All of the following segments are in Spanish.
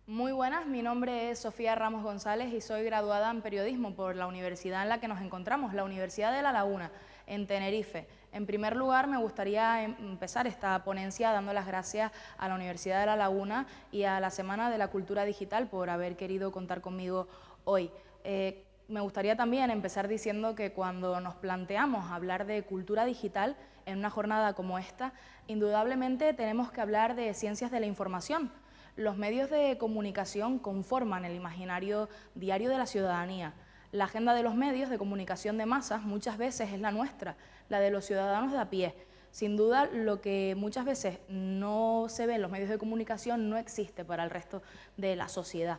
Muy buenas, mi nombre es Sofía Ramos González y soy graduada en periodismo por la universidad en la que nos encontramos, la Universidad de La Laguna, en Tenerife. En primer lugar, me gustaría empezar esta ponencia dando las gracias a la Universidad de La Laguna y a la Semana de la Cultura Digital por haber querido contar conmigo hoy. Me gustaría también empezar diciendo que cuando nos planteamos hablar de cultura digital en una jornada como esta, indudablemente tenemos que hablar de ciencias de la información. Los medios de comunicación conforman el imaginario diario de la ciudadanía. La agenda de los medios de comunicación de masas muchas veces es la nuestra, la de los ciudadanos de a pie. Sin duda, lo que muchas veces no se ve en los medios de comunicación no existe para el resto de la sociedad.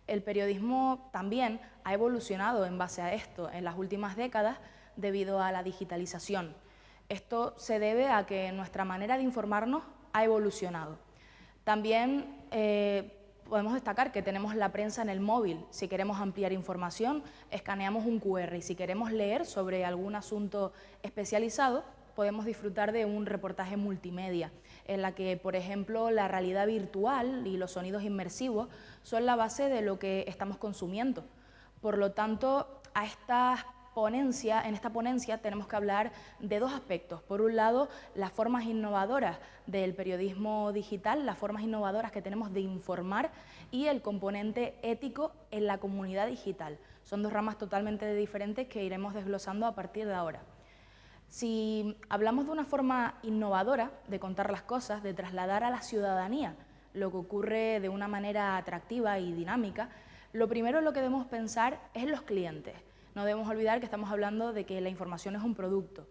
El periodismo también ha evolucionado en base a esto en las últimas décadas debido a la digitalización. Esto se debe a que nuestra manera de informarnos ha evolucionado. También podemos destacar que tenemos la prensa en el móvil. Si queremos ampliar información, escaneamos un QR y si queremos leer sobre algún asunto especializado, podemos disfrutar de un reportaje multimedia, en la que, por ejemplo, la realidad virtual y los sonidos inmersivos son la base de lo que estamos consumiendo. Por lo tanto, en esta ponencia tenemos que hablar de dos aspectos. Por un lado, las formas innovadoras del periodismo digital, las formas innovadoras que tenemos de informar y el componente ético en la comunidad digital. Son dos ramas totalmente diferentes que iremos desglosando a partir de ahora. Si hablamos de una forma innovadora de contar las cosas, de trasladar a la ciudadanía lo que ocurre de una manera atractiva y dinámica, lo primero en lo que debemos pensar es en los clientes. No debemos olvidar que estamos hablando de que la información es un producto.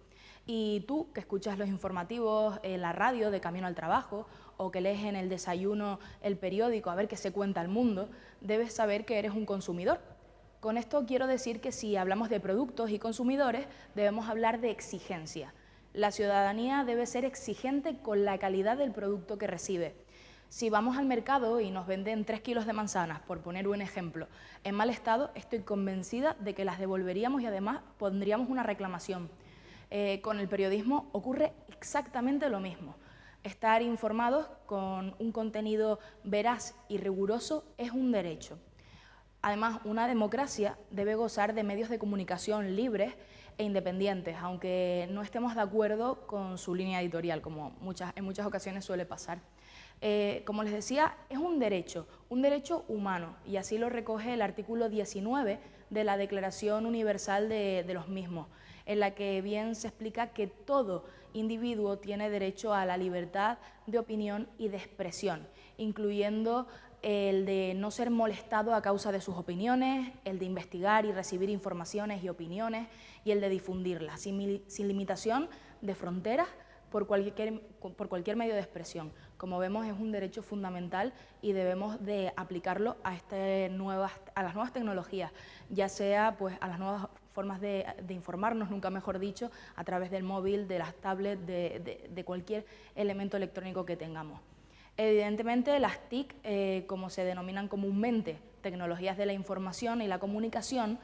Y tú, que escuchas los informativos en la radio de camino al trabajo o que lees en el desayuno el periódico a ver qué se cuenta al mundo, debes saber que eres un consumidor. Con esto quiero decir que si hablamos de productos y consumidores, debemos hablar de exigencia. La ciudadanía debe ser exigente con la calidad del producto que recibe. Si vamos al mercado y nos venden 3 kilos de manzanas, por poner un ejemplo, en mal estado, estoy convencida de que las devolveríamos y además pondríamos una reclamación. Con el periodismo ocurre exactamente lo mismo. Estar informados con un contenido veraz y riguroso es un derecho. Además, una democracia debe gozar de medios de comunicación libres e independientes, aunque no estemos de acuerdo con su línea editorial, como en muchas ocasiones suele pasar. Como les decía, es un derecho humano, y así lo recoge el artículo 19 de la Declaración Universal de los mismos, en la que bien se explica que todo individuo tiene derecho a la libertad de opinión y de expresión, incluyendo el de no ser molestado a causa de sus opiniones, el de investigar y recibir informaciones y opiniones, y el de difundirlas, sin limitación de fronteras, por cualquier medio de expresión. Como vemos, es un derecho fundamental y debemos de aplicarlo a las nuevas tecnologías, ya sea pues, a las nuevas formas de informarnos, nunca mejor dicho, a través del móvil, de las tablets, de cualquier elemento electrónico que tengamos. Evidentemente, las TIC, como se denominan comúnmente, tecnologías de la información y la comunicación,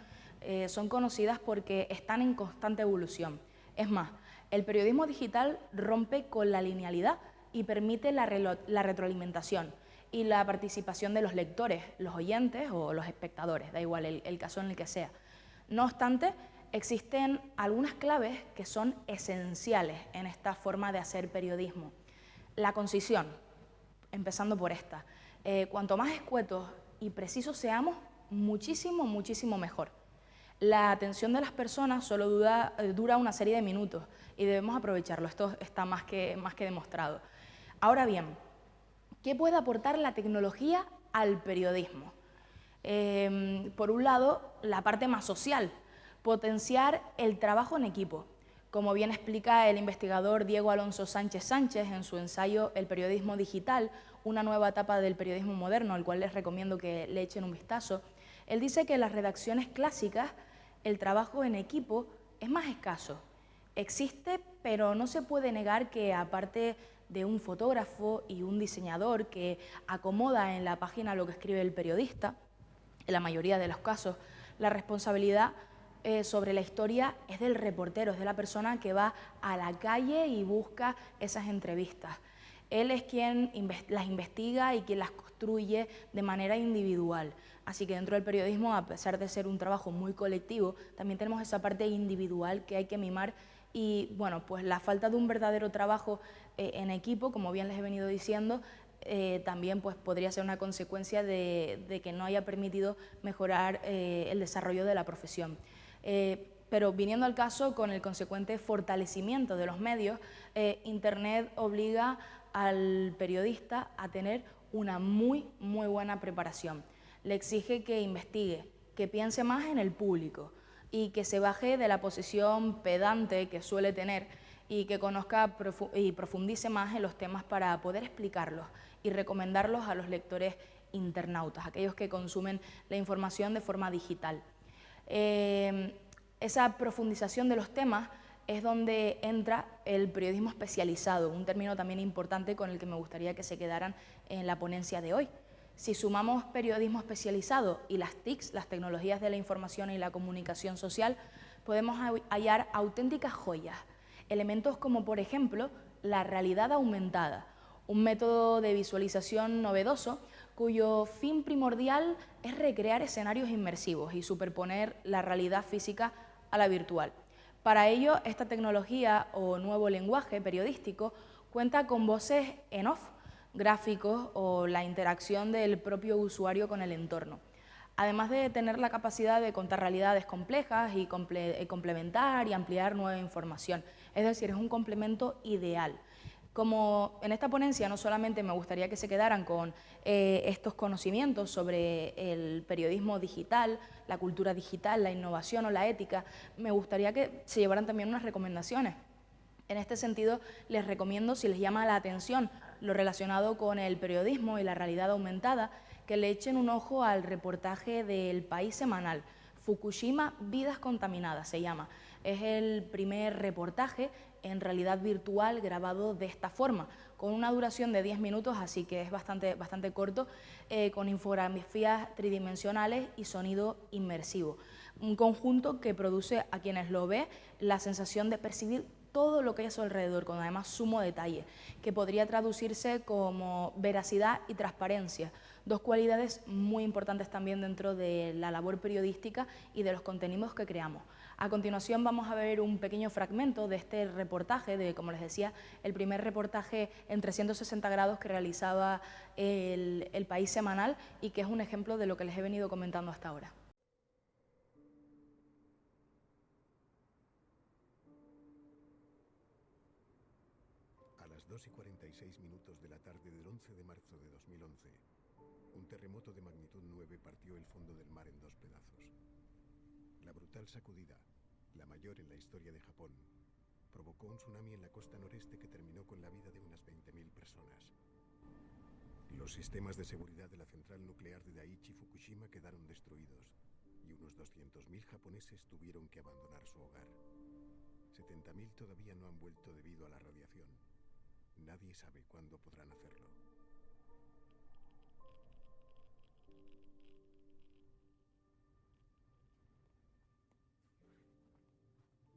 son conocidas porque están en constante evolución. Es más, el periodismo digital rompe con la linealidad y permite la retroalimentación y la participación de los lectores, los oyentes o los espectadores, da igual el caso en el que sea. No obstante, existen algunas claves que son esenciales en esta forma de hacer periodismo. La concisión, empezando por esta. Cuanto más escuetos y precisos seamos, muchísimo, muchísimo mejor. La atención de las personas solo dura una serie de minutos y debemos aprovecharlo. Esto está más que demostrado. Ahora bien, ¿qué puede aportar la tecnología al periodismo? Por un lado, la parte más social, potenciar el trabajo en equipo. Como bien explica el investigador Diego Alonso Sánchez Sánchez en su ensayo El periodismo digital, una nueva etapa del periodismo moderno, al cual les recomiendo que le echen un vistazo, él dice que en las redacciones clásicas el trabajo en equipo es más escaso. Existe, pero no se puede negar que aparte de un fotógrafo y un diseñador que acomoda en la página lo que escribe el periodista, en la mayoría de los casos, la responsabilidad sobre la historia es del reportero, es de la persona que va a la calle y busca esas entrevistas. Él es quien las investiga y quien las construye de manera individual. Así que dentro del periodismo, a pesar de ser un trabajo muy colectivo, también tenemos esa parte individual que hay que mimar y, bueno, pues la falta de un verdadero trabajo en equipo, como bien les he venido diciendo, también pues, podría ser una consecuencia de que no haya permitido mejorar el desarrollo de la profesión. Pero viniendo al caso, con el consecuente fortalecimiento de los medios, Internet obliga al periodista a tener una muy buena preparación. Le exige que investigue, que piense más en el público y que se baje de la posición pedante que suele tener y que conozca y profundice más en los temas para poder explicarlos y recomendarlos a los lectores internautas, aquellos que consumen la información de forma digital. Esa profundización de los temas es donde entra el periodismo especializado, un término también importante con el que me gustaría que se quedaran en la ponencia de hoy. Si sumamos periodismo especializado y las TICs, las tecnologías de la información y la comunicación social, podemos hallar auténticas joyas, elementos como por ejemplo la realidad aumentada, un método de visualización novedoso cuyo fin primordial es recrear escenarios inmersivos y superponer la realidad física a la virtual. Para ello, esta tecnología o nuevo lenguaje periodístico cuenta con voces en off, gráficos o la interacción del propio usuario con el entorno. Además de tener la capacidad de contar realidades complejas y complementar y ampliar nueva información. Es decir, es un complemento ideal. Como en esta ponencia no solamente me gustaría que se quedaran con estos conocimientos sobre el periodismo digital, la cultura digital, la innovación o la ética, me gustaría que se llevaran también unas recomendaciones. En este sentido, les recomiendo, si les llama la atención lo relacionado con el periodismo y la realidad aumentada, que le echen un ojo al reportaje del País semanal, Fukushima, vidas contaminadas se llama. Es el primer reportaje en realidad virtual grabado de esta forma, con una duración de 10 minutos, así que es bastante corto, con infografías tridimensionales y sonido inmersivo. Un conjunto que produce a quienes lo ve la sensación de percibir todo lo que hay a su alrededor, con además sumo detalle, que podría traducirse como veracidad y transparencia, dos cualidades muy importantes también dentro de la labor periodística y de los contenidos que creamos. A continuación vamos a ver un pequeño fragmento de este reportaje, de, como les decía, el primer reportaje en 360 grados que realizaba el País semanal y que es un ejemplo de lo que les he venido comentando hasta ahora. A las 2:46 de la tarde del 11 de marzo de 2011, un terremoto de magnitud 9 partió el fondo del mar en dos pedazos. La brutal sacudida, la mayor en la historia de Japón, provocó un tsunami en la costa noreste que terminó con la vida de unas 20.000 personas. Los sistemas de seguridad de la central nuclear de Daiichi Fukushima quedaron destruidos y unos 200.000 japoneses tuvieron que abandonar su hogar. 70.000 todavía no han vuelto debido a la radiación. Nadie sabe cuándo podrán hacerlo.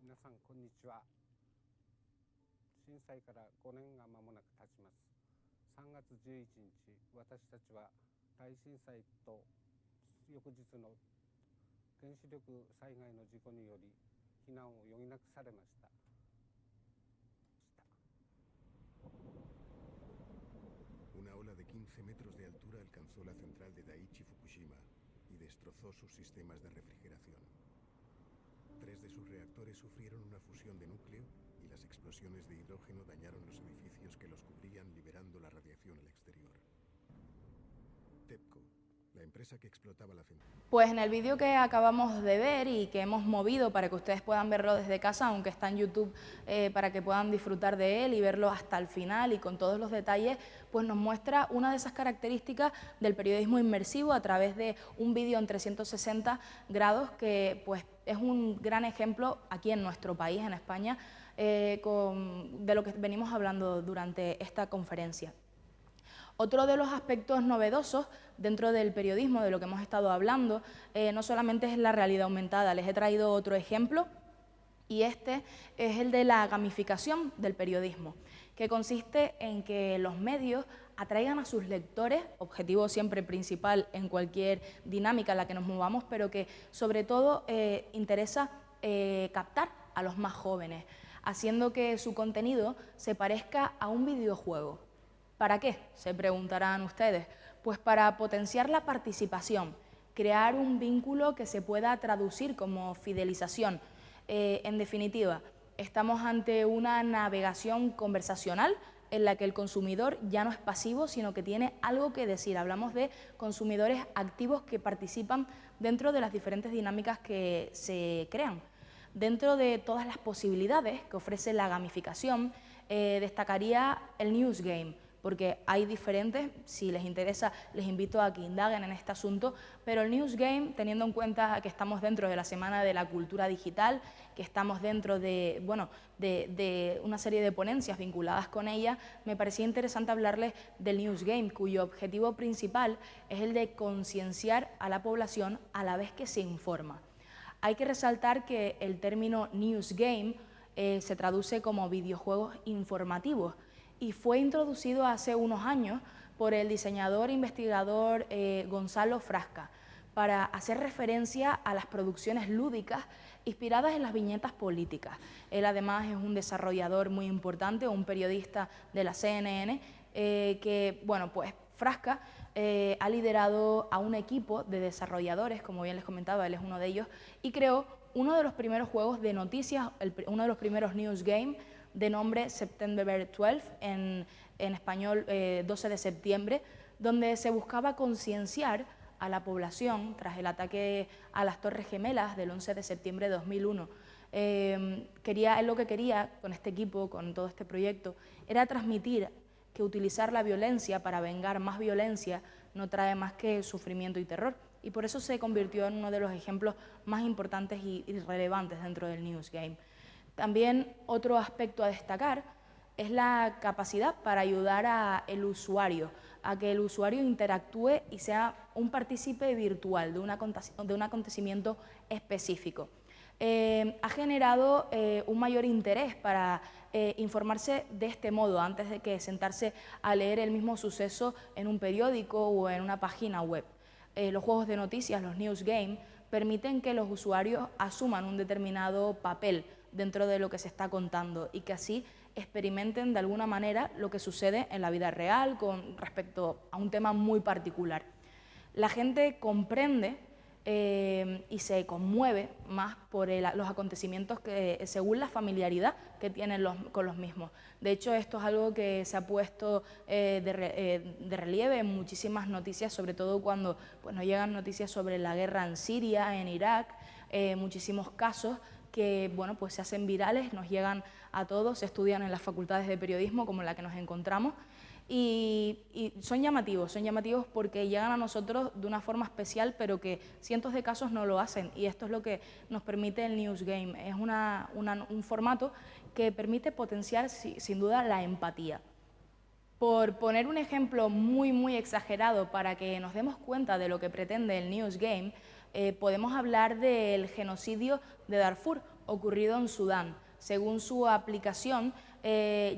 Minasan, konnichiwa. 震災から5年が間もなく経ちます。3月11日、私たちは大震災と翌日の原子力災害の事故により避難を余儀なくされました。Una ola de 15 metros de altura alcanzó la central de Daiichi Fukushima y destrozó sus sistemas de refrigeración. 3 de sus reactores sufrieron una fusión de núcleo y las explosiones de hidrógeno dañaron los edificios que los cubrían, liberando la radiación al exterior. TEPCO, la empresa que explotaba la central. Pues en el vídeo que acabamos de ver y que hemos movido para que ustedes puedan verlo desde casa, aunque está en YouTube, para que puedan disfrutar de él y verlo hasta el final y con todos los detalles, pues nos muestra una de esas características del periodismo inmersivo a través de un vídeo en 360 grados que pues es un gran ejemplo aquí en nuestro país, en España, de lo que venimos hablando durante esta conferencia. Otro de los aspectos novedosos dentro del periodismo, de lo que hemos estado hablando, no solamente es la realidad aumentada. Les he traído otro ejemplo y este es el de la gamificación del periodismo. que consiste en que los medios atraigan a sus lectores, objetivo siempre principal en cualquier dinámica en la que nos movamos, pero que sobre todo interesa captar a los más jóvenes, haciendo que su contenido se parezca a un videojuego. ¿Para qué?, se preguntarán ustedes. Pues para potenciar la participación, crear un vínculo que se pueda traducir como fidelización. En definitiva, estamos ante una navegación conversacional en la que el consumidor ya no es pasivo, sino que tiene algo que decir. Hablamos de consumidores activos que participan dentro de las diferentes dinámicas que se crean. Dentro de todas las posibilidades que ofrece la gamificación, destacaría el News Game, porque hay diferentes. Si les interesa, les invito a que indaguen en este asunto, pero el News Game, teniendo en cuenta que estamos dentro de la Semana de la Cultura Digital, que estamos dentro de, bueno, de una serie de ponencias vinculadas con ella, me parecía interesante hablarles del News Game, cuyo objetivo principal es el de concienciar a la población a la vez que se informa. Hay que resaltar que el término News Game se traduce como videojuegos informativos, y fue introducido hace unos años por el diseñador e investigador Gonzalo Frasca, para hacer referencia a las producciones lúdicas inspiradas en las viñetas políticas. Él además es un desarrollador muy importante, un periodista de la CNN, que, bueno, pues Frasca ha liderado a un equipo de desarrolladores, como bien les comentaba, él es uno de ellos, y creó uno de los primeros juegos de noticias, uno de los primeros News Game, de nombre September 12, en español 12 de septiembre, donde se buscaba concienciar a la población tras el ataque a las Torres Gemelas del 11 de septiembre de 2001. Él lo que quería con este equipo, con todo este proyecto, era transmitir que utilizar la violencia para vengar más violencia no trae más que sufrimiento y terror, y por eso se convirtió en uno de los ejemplos más importantes y relevantes dentro del News Game. También otro aspecto a destacar es la capacidad para ayudar al usuario, a que el usuario interactúe y sea un partícipe virtual de un acontecimiento específico. Ha generado un mayor interés para informarse de este modo, antes de que sentarse a leer el mismo suceso en un periódico o en una página web. Los juegos de noticias, los News Game, permiten que los usuarios asuman un determinado papel dentro de lo que se está contando y que así experimenten de alguna manera lo que sucede en la vida real con respecto a un tema muy particular. La gente comprende y se conmueve más por los acontecimientos según la familiaridad que tienen con los mismos. De hecho, esto es algo que se ha puesto de relieve en muchísimas noticias, sobre todo cuando nos llegan noticias sobre la guerra en Siria, en Irak, muchísimos casos que pues se hacen virales, nos llegan a todos, se estudian en las facultades de periodismo como en la que nos encontramos, y son llamativos porque llegan a nosotros de una forma especial, pero que cientos de casos no lo hacen, y esto es lo que nos permite el News Game. Es un formato que permite potenciar sin duda la empatía. Por poner un ejemplo muy exagerado para que nos demos cuenta de lo que pretende el News Game, podemos hablar del genocidio de Darfur, ocurrido en Sudán. Según su aplicación,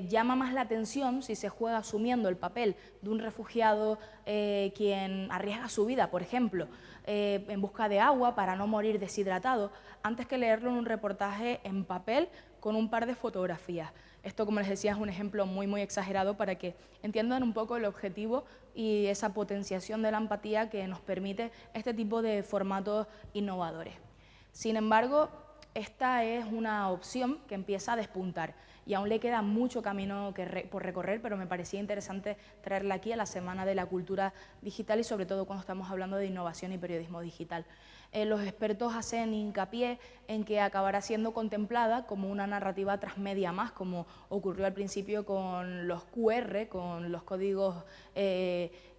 llama más la atención si se juega asumiendo el papel de un refugiado quien arriesga su vida, por ejemplo, en busca de agua para no morir deshidratado, antes que leerlo en un reportaje en papel con un par de fotografías. Esto, como les decía, es un ejemplo muy exagerado para que entiendan un poco el objetivo y esa potenciación de la empatía que nos permite este tipo de formatos innovadores. Sin embargo, esta es una opción que empieza a despuntar y aún le queda mucho camino por recorrer, pero me parecía interesante traerla aquí a la Semana de la Cultura Digital y sobre todo cuando estamos hablando de innovación y periodismo digital. Los expertos hacen hincapié en que acabará siendo contemplada como una narrativa transmedia más, como ocurrió al principio con los QR, con los códigos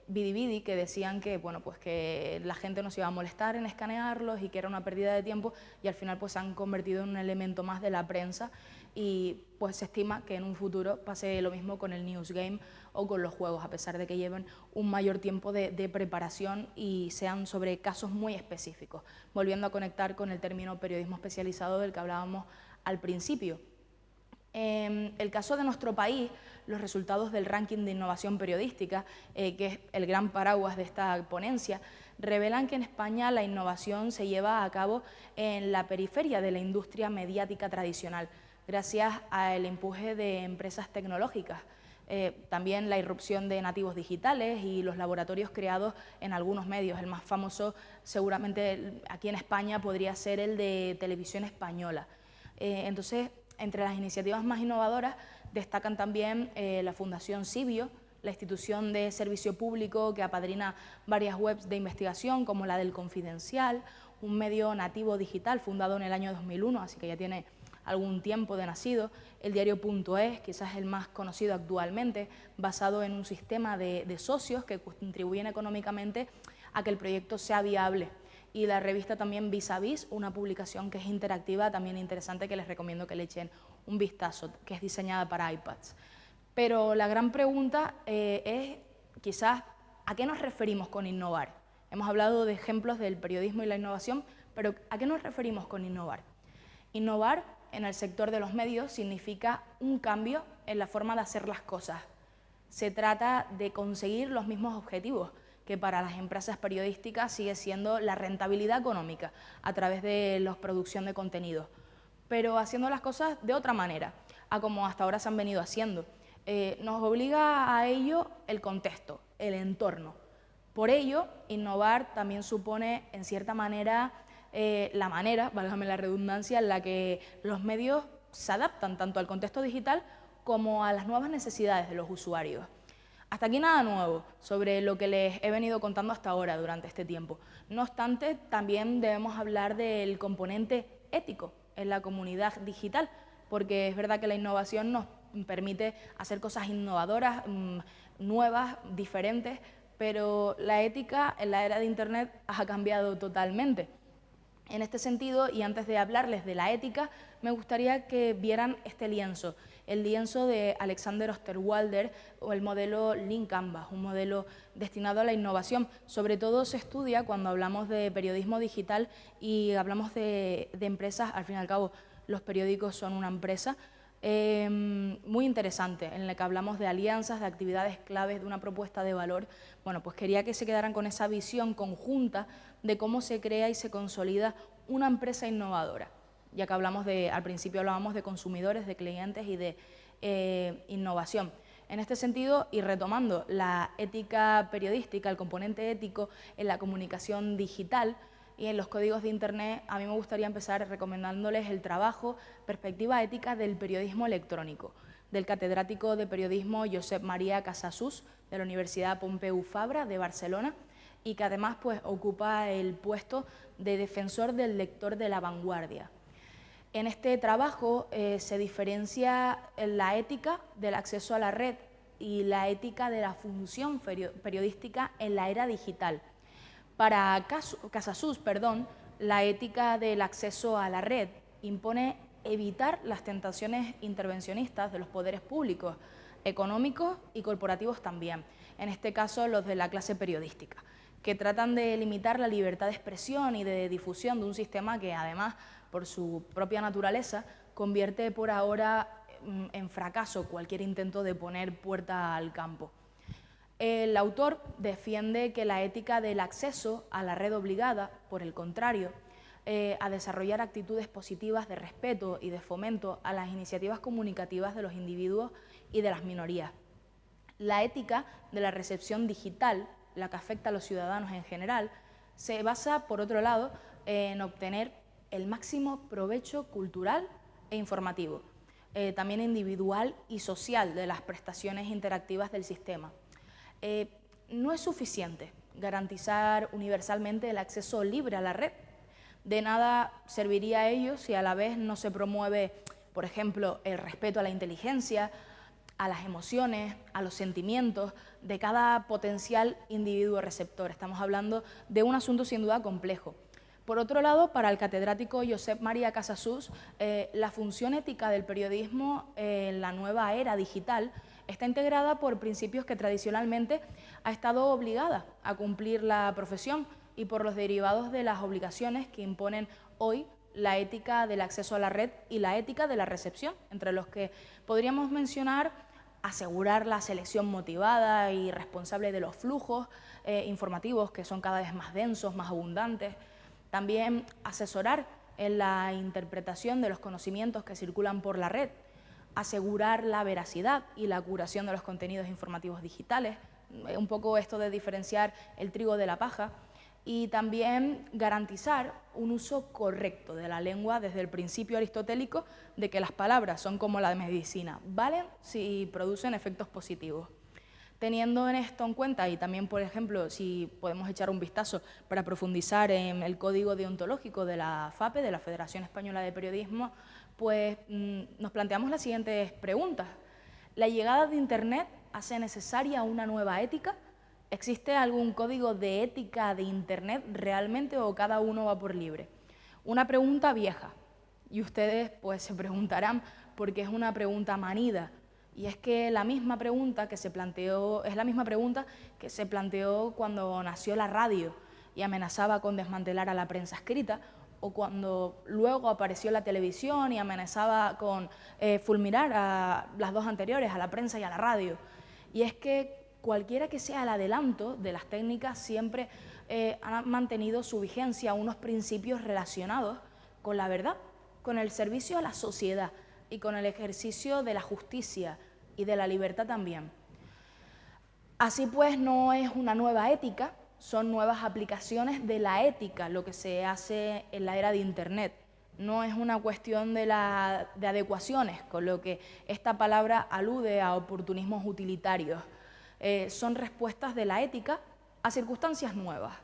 Bidi, que decían que, pues que la gente no se iba a molestar en escanearlos y que era una pérdida de tiempo, y al final pues se han convertido en un elemento más de la prensa, y pues se estima que en un futuro pase lo mismo con el News Game o con los juegos, a pesar de que lleven un mayor tiempo de preparación y sean sobre casos muy específicos, volviendo a conectar con el término periodismo especializado del que hablábamos al principio. En el caso de nuestro país, los resultados del ranking de innovación periodística, que es el gran paraguas de esta ponencia, revelan que en España la innovación se lleva a cabo en la periferia de la industria mediática tradicional, gracias al empuje de empresas tecnológicas. También la irrupción de nativos digitales y los laboratorios creados en algunos medios. El más famoso seguramente aquí en España podría ser el de Televisión Española. Entonces, entre las iniciativas más innovadoras destacan también la Fundación Cibio, la institución de servicio público que apadrina varias webs de investigación como la del Confidencial, un medio nativo digital fundado en el año 2001, así que ya tiene algún tiempo de nacido, el diario.es, quizás el más conocido actualmente, basado en un sistema de socios que contribuyen económicamente a que el proyecto sea viable. Y la revista también Vis a Vis, una publicación que es interactiva, también interesante, que les recomiendo que le echen un vistazo, que es diseñada para iPads. Pero la gran pregunta es, quizás, ¿a qué nos referimos con innovar? Hemos hablado de ejemplos del periodismo y la innovación, pero ¿a qué nos referimos con innovar? Innovar en el sector de los medios significa un cambio en la forma de hacer las cosas. Se trata de conseguir los mismos objetivos, que para las empresas periodísticas sigue siendo la rentabilidad económica a través de la producción de contenidos, pero haciendo las cosas de otra manera, a como hasta ahora se han venido haciendo. Nos obliga a ello el contexto, el entorno. Por ello, innovar también supone, en cierta manera, la manera, válgame la redundancia, en la que los medios se adaptan tanto al contexto digital como a las nuevas necesidades de los usuarios. Hasta aquí nada nuevo sobre lo que les he venido contando hasta ahora durante este tiempo. No obstante, también debemos hablar del componente ético en la comunidad digital, porque es verdad que la innovación nos permite hacer cosas innovadoras, nuevas, diferentes, pero la ética en la era de Internet ha cambiado totalmente. En este sentido, y antes de hablarles de la ética, me gustaría que vieran este lienzo, el lienzo de Alexander Osterwalder o el modelo Lean Canvas, un modelo destinado a la innovación. Sobre todo se estudia cuando hablamos de periodismo digital y hablamos de empresas, al fin y al cabo los periódicos son una empresa, muy interesante, en la que hablamos de alianzas, de actividades claves, de una propuesta de valor. Bueno, pues quería que se quedaran con esa visión conjunta de cómo se crea y se consolida una empresa innovadora, ya que al principio hablábamos de consumidores, de clientes y de innovación. En este sentido, y retomando la ética periodística, el componente ético en la comunicación digital y en los códigos de Internet, a mí me gustaría empezar recomendándoles el trabajo Perspectiva ética del periodismo electrónico, del catedrático de periodismo Josep Maria Casasus, de la Universidad Pompeu Fabra de Barcelona, y que además pues, ocupa el puesto de defensor del lector de La Vanguardia. En este trabajo se diferencia la ética del acceso a la red y la ética de la función periodística en la era digital. Para Casasus, la ética del acceso a la red impone evitar las tentaciones intervencionistas de los poderes públicos, económicos y corporativos también, en este caso los de la clase periodística, que tratan de limitar la libertad de expresión y de difusión de un sistema que además, por su propia naturaleza, convierte por ahora en fracaso cualquier intento de poner puerta al campo. El autor defiende que la ética del acceso a la red obligada, por el contrario, a desarrollar actitudes positivas de respeto y de fomento a las iniciativas comunicativas de los individuos y de las minorías. La ética de la recepción digital, la que afecta a los ciudadanos en general, se basa, por otro lado, en obtener el máximo provecho cultural e informativo, también individual y social de las prestaciones interactivas del sistema. No es suficiente garantizar universalmente el acceso libre a la red. De nada serviría a ello si a la vez no se promueve, por ejemplo, el respeto a la inteligencia, a las emociones, a los sentimientos de cada potencial individuo receptor. Estamos hablando de un asunto sin duda complejo. Por otro lado, para el catedrático Josep Maria Casasus, la función ética del periodismo en la nueva era digital está integrada por principios que tradicionalmente ha estado obligada a cumplir la profesión y por los derivados de las obligaciones que imponen hoy la ética del acceso a la red y la ética de la recepción, entre los que podríamos mencionar asegurar la selección motivada y responsable de los flujos informativos, que son cada vez más densos, más abundantes. También asesorar en la interpretación de los conocimientos que circulan por la red, asegurar la veracidad y la curación de los contenidos informativos digitales, un poco esto de diferenciar el trigo de la paja, y también garantizar un uso correcto de la lengua desde el principio aristotélico de que las palabras son como la medicina, valen si producen efectos positivos. Teniendo esto en cuenta y también, por ejemplo, si podemos echar un vistazo para profundizar en el código deontológico de la FAPE, de la Federación Española de Periodismo, pues nos planteamos las siguientes preguntas. ¿La llegada de Internet hace necesaria una nueva ética? ¿Existe algún código de ética de Internet realmente o cada uno va por libre? Una pregunta vieja, y ustedes pues se preguntarán porque es una pregunta manida, y es que la misma pregunta que se planteó, es la misma pregunta que se planteó cuando nació la radio y amenazaba con desmantelar a la prensa escrita, o cuando luego apareció la televisión y amenazaba con fulminar a las dos anteriores, a la prensa y a la radio. Y es que cualquiera que sea el adelanto de las técnicas siempre han mantenido su vigencia unos principios relacionados con la verdad, con el servicio a la sociedad y con el ejercicio de la justicia y de la libertad también. Así pues, no es una nueva ética, son nuevas aplicaciones de la ética lo que se hace en la era de Internet. No es una cuestión de adecuaciones, con lo que esta palabra alude a oportunismos utilitarios. Son respuestas de la ética a circunstancias nuevas.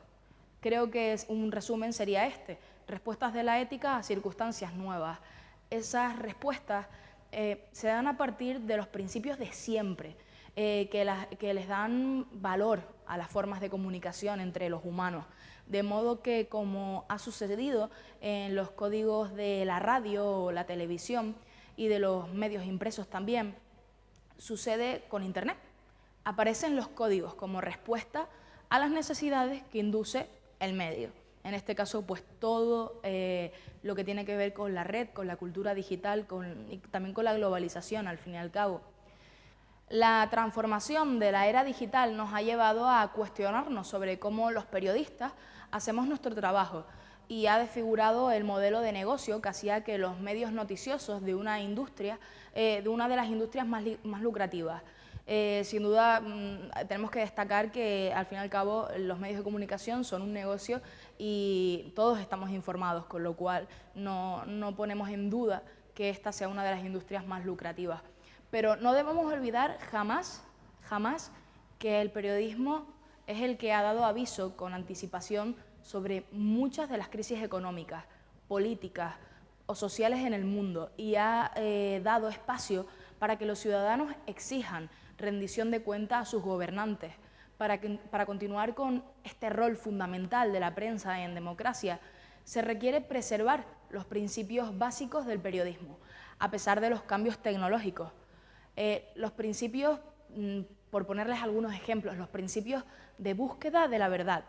Creo que un resumen sería este, respuestas de la ética a circunstancias nuevas. Esas respuestas se dan a partir de los principios de siempre, que les dan valor a las formas de comunicación entre los humanos, de modo que, como ha sucedido en los códigos de la radio o la televisión y de los medios impresos también, sucede con Internet. Aparecen los códigos como respuesta a las necesidades que induce el medio. En este caso, pues todo lo que tiene que ver con la red, con la cultura digital y también con la globalización, al fin y al cabo. La transformación de la era digital nos ha llevado a cuestionarnos sobre cómo los periodistas hacemos nuestro trabajo y ha desfigurado el modelo de negocio que hacía que los medios noticiosos de una industria, de una de las industrias más lucrativas. Sin duda tenemos que destacar que al fin y al cabo los medios de comunicación son un negocio y todos estamos informados, con lo cual no ponemos en duda que esta sea una de las industrias más lucrativas. Pero no debemos olvidar jamás que el periodismo es el que ha dado aviso con anticipación sobre muchas de las crisis económicas, políticas o sociales en el mundo y ha dado espacio para que los ciudadanos exijan rendición de cuentas a sus gobernantes. Para continuar con este rol fundamental de la prensa en democracia, se requiere preservar los principios básicos del periodismo, a pesar de los cambios tecnológicos. Los principios, por ponerles algunos ejemplos, los principios de búsqueda de la verdad,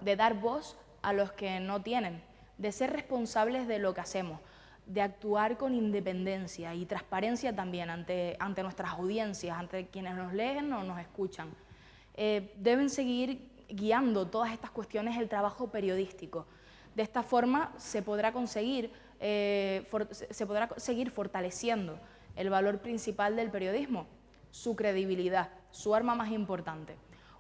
de dar voz a los que no tienen, de ser responsables de lo que hacemos, de actuar con independencia y transparencia también ante nuestras audiencias, ante quienes nos leen o nos escuchan. Deben seguir guiando todas estas cuestiones el trabajo periodístico. De esta forma se podrá seguir fortaleciendo el valor principal del periodismo, su credibilidad, su arma más importante,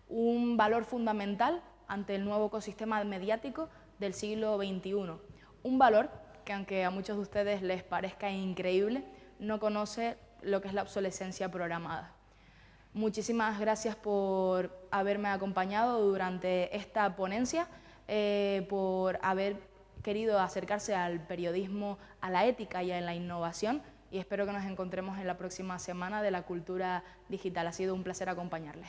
un valor fundamental ante el nuevo ecosistema mediático del siglo XXI, un valor que, aunque a muchos de ustedes les parezca increíble, no conoce lo que es la obsolescencia programada. Muchísimas gracias por haberme acompañado durante esta ponencia, por haber querido acercarse al periodismo, a la ética y a la innovación, y espero que nos encontremos en la próxima semana de la cultura digital. Ha sido un placer acompañarles.